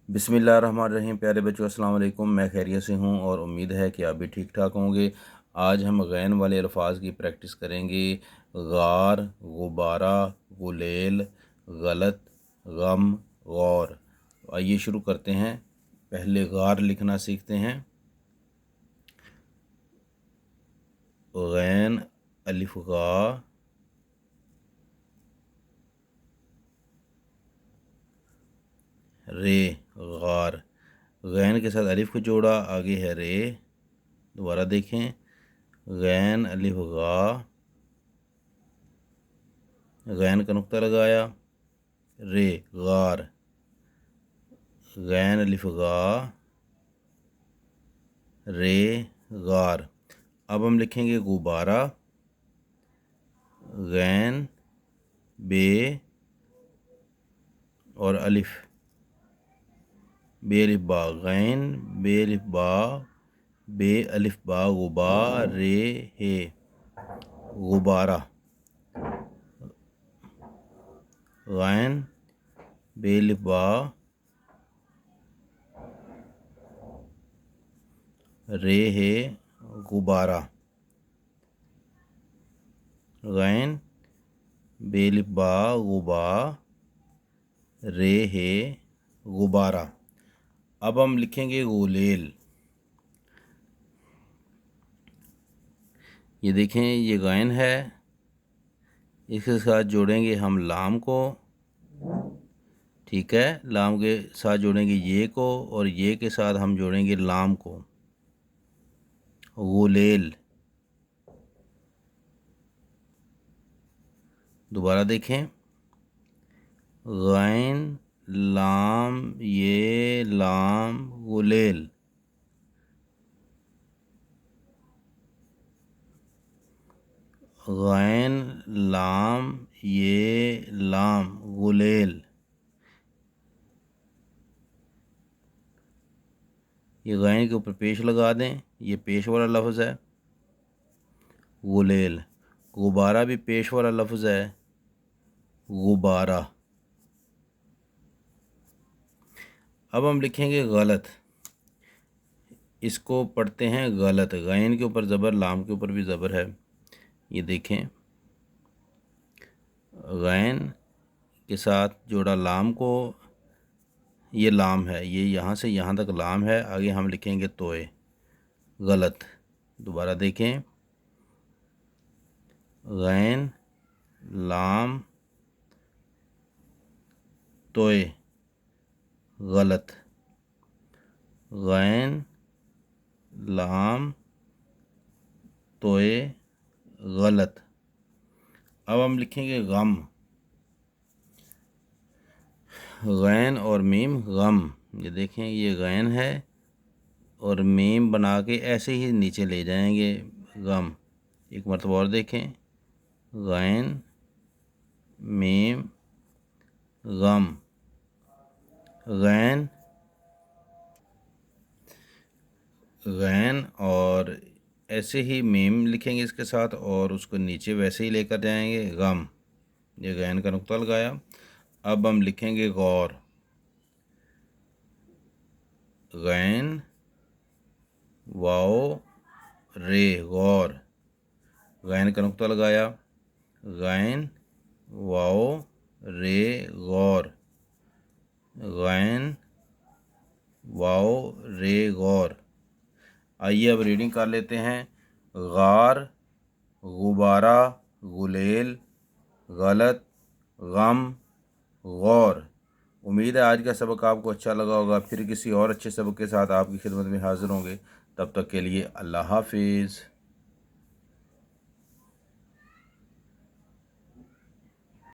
बिस्मिल्लाहिर्रहमानिर्रहीम। प्यारे बच्चों, अस्सलाम वालेकुम। मैं खैरियत से हूँ और उम्मीद है कि आप भी ठीक ठाक होंगे। आज हम गैन वाले अल्फाज की प्रैक्टिस करेंगे। गार, गुब्बारा, गुलेल, गलत, गम, गौर। आइए शुरू करते हैं। पहले गार लिखना सीखते हैं। गैन अलिफ गा, रे, गार। गैन के साथ अलिफ को जोड़ा, आगे है रे। दोबारा देखें। गैन अलिफ गा, गैन का नुक्ता लगाया, रे, गार। गैन अलिफ गा, रे, गार। अब हम लिखेंगे गुब्बारा। गैन, बे और अलिफ, बे अलिफ बा। गैन, बे अलिफ बा, बे अलिफ बा, गुबा, रे, हे, गुब्बारा। गैन, बे अलिफ बा, रे, हे, गुब्बारा। गैन, बे अलिफ बा, गुबा, रे, हे, गुब्बारा। अब हम लिखेंगे गुलेल। ये देखें, ये गैन है, इसके साथ जोड़ेंगे हम लाम को। ठीक है, लाम के साथ जोड़ेंगे ये को, और ये के साथ हम जोड़ेंगे लाम को। गुलेल। दोबारा देखें। गैन, लाम, ये, लाम, गुलेल। गैन, लाम, ये, लाम, गुलेल। ये गैन के ऊपर पेश लगा दें, ये पेश वाला लफ्ज़ है गुलेल। गुब्बारा भी पेश वाला लफ्ज़ है, गुब्बारा। अब हम लिखेंगे गलत। इसको पढ़ते हैं गलत। गैन के ऊपर ज़बर, लाम के ऊपर भी ज़बर है। ये देखें, गैन के साथ जोड़ा लाम को, ये लाम है, ये यहाँ से यहाँ तक लाम है। आगे हम लिखेंगे तोए, गलत। दोबारा देखें। गैन, लाम, तोए, गलत। गैन, लाम, तोए, गलत। अब हम लिखेंगे गम। गैन और मीम, गम। ये देखें, ये गैन है और मीम बना के ऐसे ही नीचे ले जाएंगे, गम। एक मरतबा और देखें। गैन, मीम, गम। गैन, गैन और ऐसे ही मीम लिखेंगे इसके साथ, और उसको नीचे वैसे ही लेकर जाएंगे, गम। ये गैन का नुक्ता लगाया। अब हम लिखेंगे गौर। गैन, वाओ, रे, गौर। गैन का नुक्ता लगाया। गैन, वाओ, रे, गौर। गैन, वाओ, रे, गौर। आइए अब रीडिंग कर लेते हैं। गार, गुब्बारा, गुलेल, गलत, गम, गौर। उम्मीद है आज का सबक आपको अच्छा लगा होगा। फिर किसी और अच्छे सबक के साथ आपकी खिदमत में हाज़िर होंगे। तब तक के लिए अल्लाह हाफिज़।